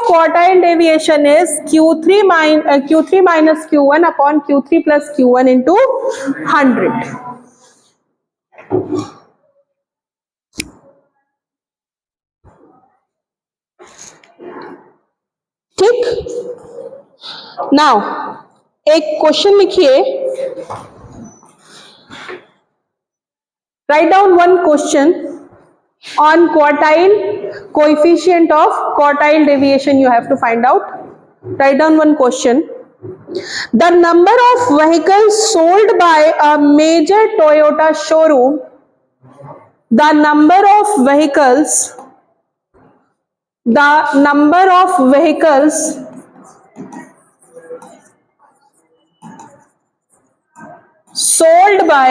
quartile deviation is Q3 minus Q1 upon Q3 plus Q1 into 100. ठीक, now एक question लिखिए, write down one question on quartile coefficient of quartile deviation you have to find out. Write down one question. The number of vehicles sold by a major Toyota showroom, the number of vehicles sold by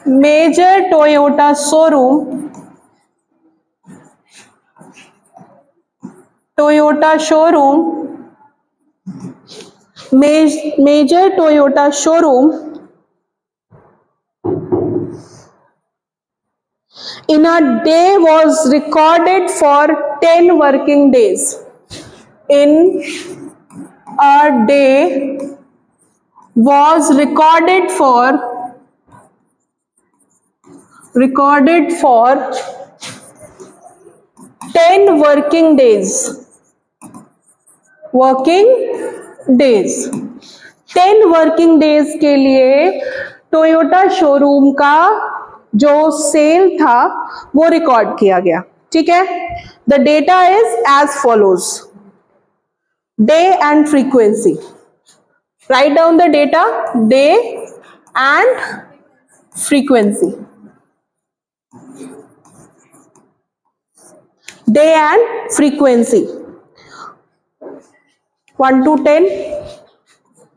major Toyota showroom, major Toyota showroom in a day was recorded for 10 working days. In a day was recorded for 10 working days. 10 working days के लिए Toyota showroom का जो cell था वो record किया गया. ठीक है, the data is as follows. Day and frequency. Write down the data, day and frequency. Day and frequency. 1 to 10.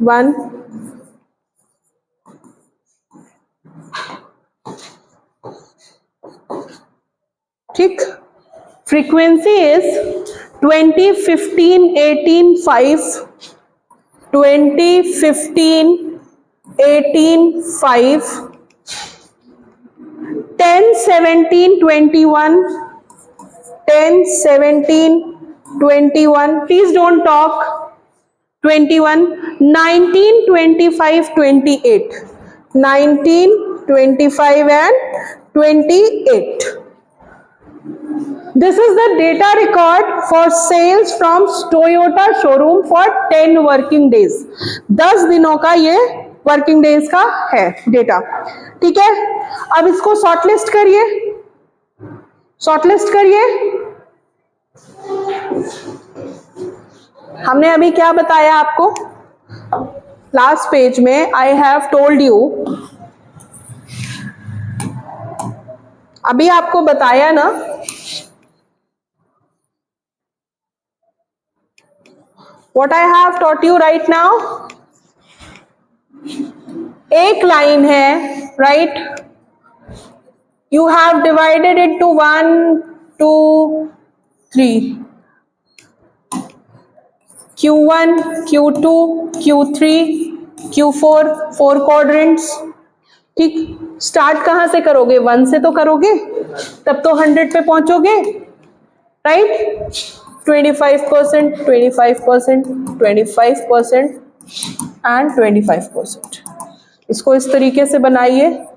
1. ठीक. Frequency is 20, 15, 18, 5. 20, 15, 18, 5. 10, 17, 21. 10, 17, 21. Please don't talk. 21, 19, 25, 28. 19, 25 and 28. This is the data record for sales from Toyota showroom for 10 working days. 10 दिनों का ये working days का है data. ठीक है, अब इसको शॉर्टलिस्ट करिए. हमने अभी क्या बताया आपको लास्ट पेज में? आई हैव टोल्ड यू, अभी आपको बताया ना, what I have taught you right now. एक लाइन है, right? You have divided it to 1, 2, 3. Q1, Q2, Q3, Q4, 4 quadrants. ठीक, स्टार्ट कहाँ से करोगे? 1 से तो करोगे, तब तो 100 पे पहुंचोगे, राइट? 25%, 25%, 25% एंड 25%. इसको इस तरीके से बनाइए.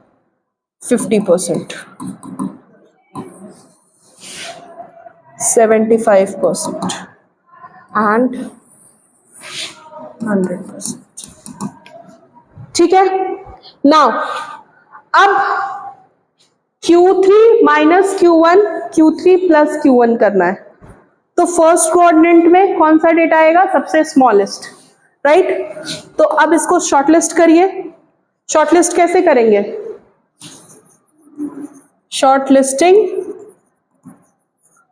50%, 75% and 100%. ठीक है, नाउ अब Q3 minus Q1, Q3 plus Q1 करना है. तो फर्स्ट कोऑर्डिनेट में कौन सा डेटा आएगा? सबसे स्मॉलेस्ट, राइट? तो अब इसको शॉर्टलिस्ट करिए. शॉर्टलिस्ट कैसे करेंगे? Shortlisting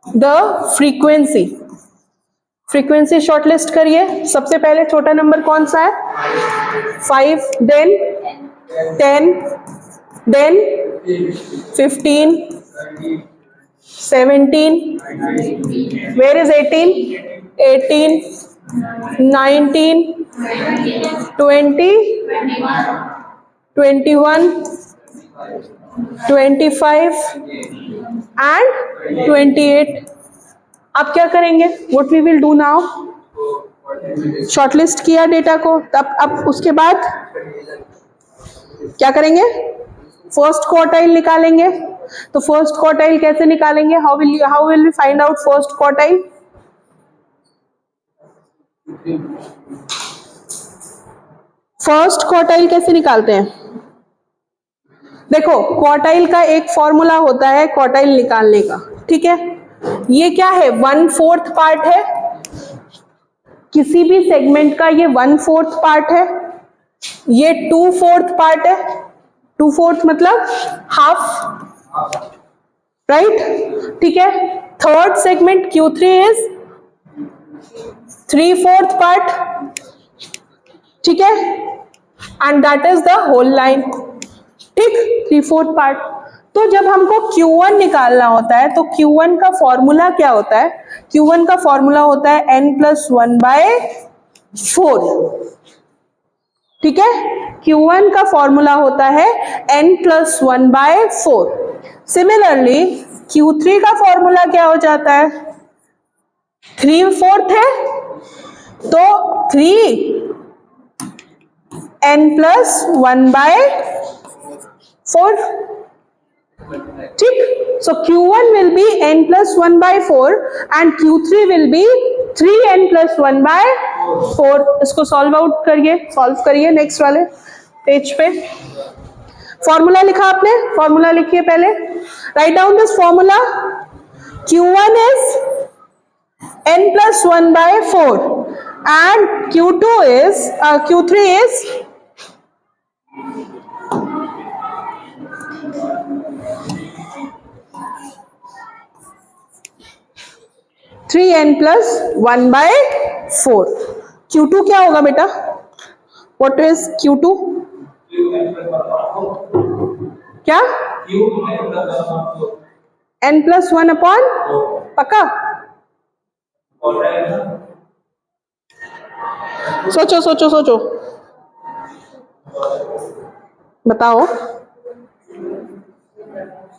the frequency. Frequency shortlist करिए. सबसे पहले छोटा नंबर कौन सा है? 5, then 10, then 15, 17, where is 18? 18, 19, 20, 21, 25 and 28. अब क्या करेंगे? What we will do now, shortlist किया डेटा को, तब अब उसके बाद क्या करेंगे? फर्स्ट क्वार्टाइल निकालेंगे। तो फर्स्ट क्वार्टाइल कैसे निकालेंगे? How will we find out first quartile? First quartile कैसे निकालते हैं? देखो, क्वार्टाइल का एक फॉर्मूला होता है क्वार्टाइल निकालने का, ठीक है? ये क्या है? 1/4 पार्ट है, किसी भी सेगमेंट का ये 1/4 पार्ट है, ये 2/4 पार्ट है। 2/4 मतलब हाफ, राइट? ठीक है। Third segment Q3 is 3/4 part, ठीक है, and that is the whole line, ठीक, 3/4 पार्ट। तो जब हमको Q1 निकालना होता है तो Q1 का फॉर्मूला क्या होता है? Q1 का फॉर्मूला होता है n+1/4, ठीक है? Q1 का फॉर्मूला होता है n+1/4। सिमिलरली Q3 का फॉर्मूला क्या हो जाता है? 3/4 है तो 3n+1/4, ठीक? So Q1 will be n+1/4 and Q3 will be 3n+1/4। इसको सॉल्व करिए नेक्स्ट वाले पेज पे। फॉर्मूला लिखा आपने? फॉर्मूला लिखिए पहले, write down this formula. Q1 is n+1/4 and Q3 is 3n+1/4। Q2 क्या होगा बेटा? What is Q2? क्या? n+1/, पक्का? सोचो बताओ।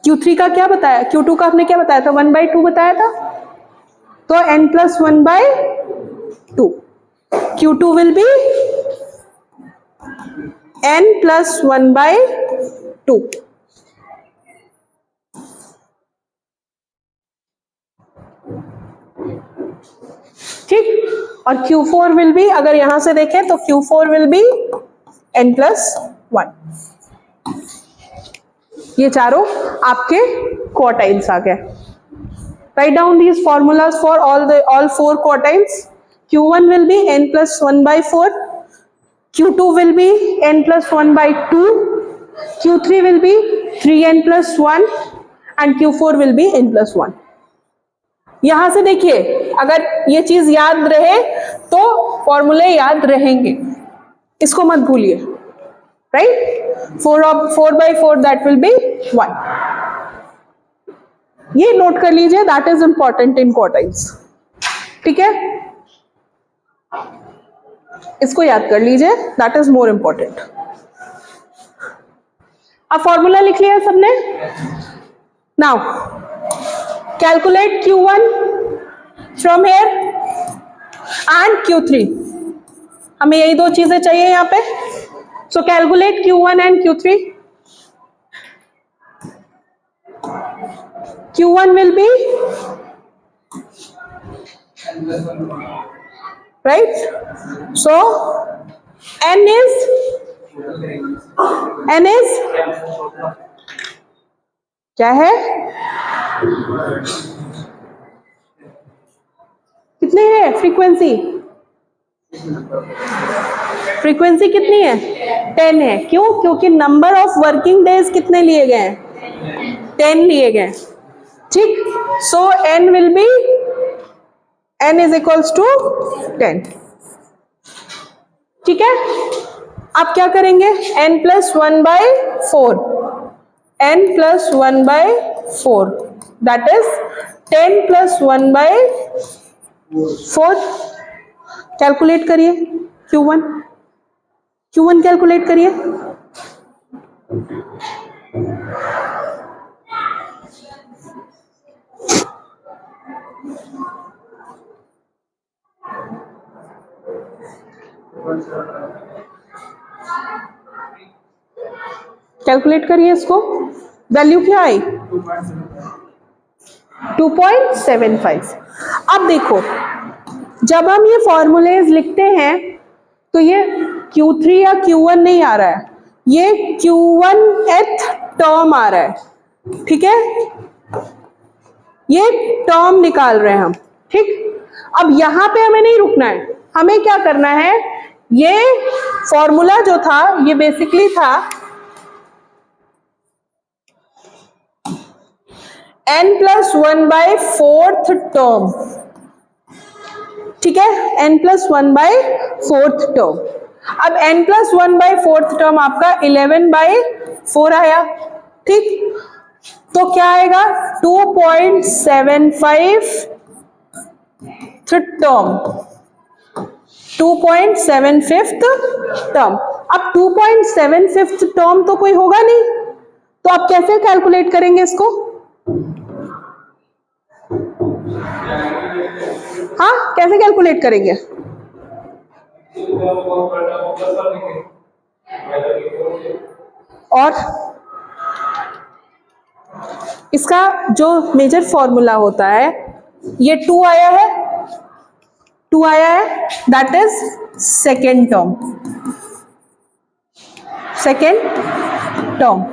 Q3 का क्या बताया? Q2 का आपने क्या बताया था? 1/2 बताया था, तो n+1/2। Q2 will be n+1/2, ठीक? और Q4 will be, अगर यहां से देखें तो Q4 will be n+1। ये चारों आपके क्वार्टाइल्स आ गए। Write down these formulas for all 4 quartiles. Q1 will be n+1/4, Q2 will be n+1/2, Q3 will be 3n+1 and Q4 will be n+1। यहां से देखिए, अगर ये चीज याद रहे तो फॉर्मूले याद रहेंगे, इसको मत भूलिए, राइट? 4/4 that will be 1। ये नोट कर लीजिए, that is important in quartiles, ठीक है? इसको याद कर लीजिए, दैट इज मोर इंपॉर्टेंट। अब फॉर्मूला लिख लिया सबने? Now calculate Q1 from here and Q3। हमें यही दो चीजें चाहिए यहां पे। सो calculate Q1 and Q3। Q1 will be, right? So n is क्या है? कितने है फ्रीक्वेंसी? फ्रीक्वेंसी कितनी है? 10 है। क्यों? क्योंकि नंबर ऑफ वर्किंग डेज कितने लिए गए हैं? 10 लिए गए, ठीक? सो n will be, n is equals to 10, ठीक है? अब क्या करेंगे? n+1/4, n+1/4 that is 10+1/4। Calculate करिए Q1 कैलकुलेट करिए। कैलकुलेट करिए इसको, वैल्यू क्या आई 2.75। अब देखो जब हम ये फॉर्मूलेज लिखते हैं तो ये Q3 या Q1 नहीं आ रहा है, ये Q1th टर्म आ रहा है, ठीक है, ये टर्म निकाल रहे हैं हम, ठीक। अब यहां पे हमें नहीं रुकना है, हमें क्या करना है, ये फॉर्मूला जो था ये बेसिकली था n+1/4 टर्म, ठीक है, n+1/4 टर्म। अब n+1/4 टर्म आपका 11/4 आया, ठीक। तो क्या आएगा 2.75 टर्म, 2.75 टर्म। अब 2.75 टर्म तो कोई होगा नहीं, तो आप कैसे कैलकुलेट करेंगे इसको? हाँ, कैसे कैलकुलेट करेंगे? और इसका जो मेजर फॉर्मूला होता है, ये 2 आया है, 2 आया है, that is second term, second term.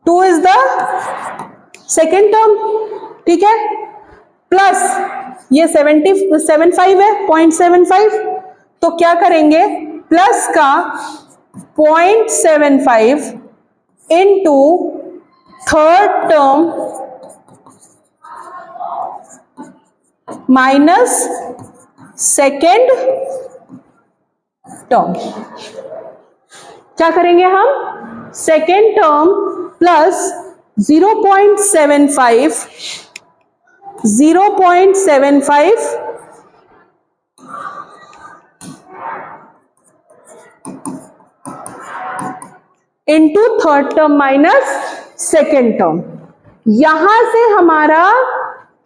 Two is the second term, ठीक है, प्लस ये 75 है, 0.75, तो क्या करेंगे, प्लस का 0.75 into third term minus second term. क्या करेंगे हम, second term plus 0.75 into third term minus second term, यहां से हमारा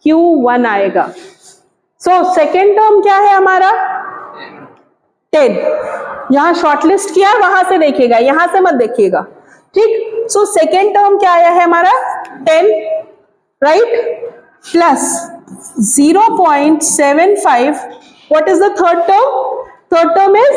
Q1 आएगा। सो सेकेंड टर्म क्या है हमारा 10, यहां शॉर्टलिस्ट किया, वहां से देखिएगा, यहां से मत देखिएगा, ठीक। सो सेकेंड टर्म क्या आया है हमारा 10, right, plus 0.75, what is the third term? Third term is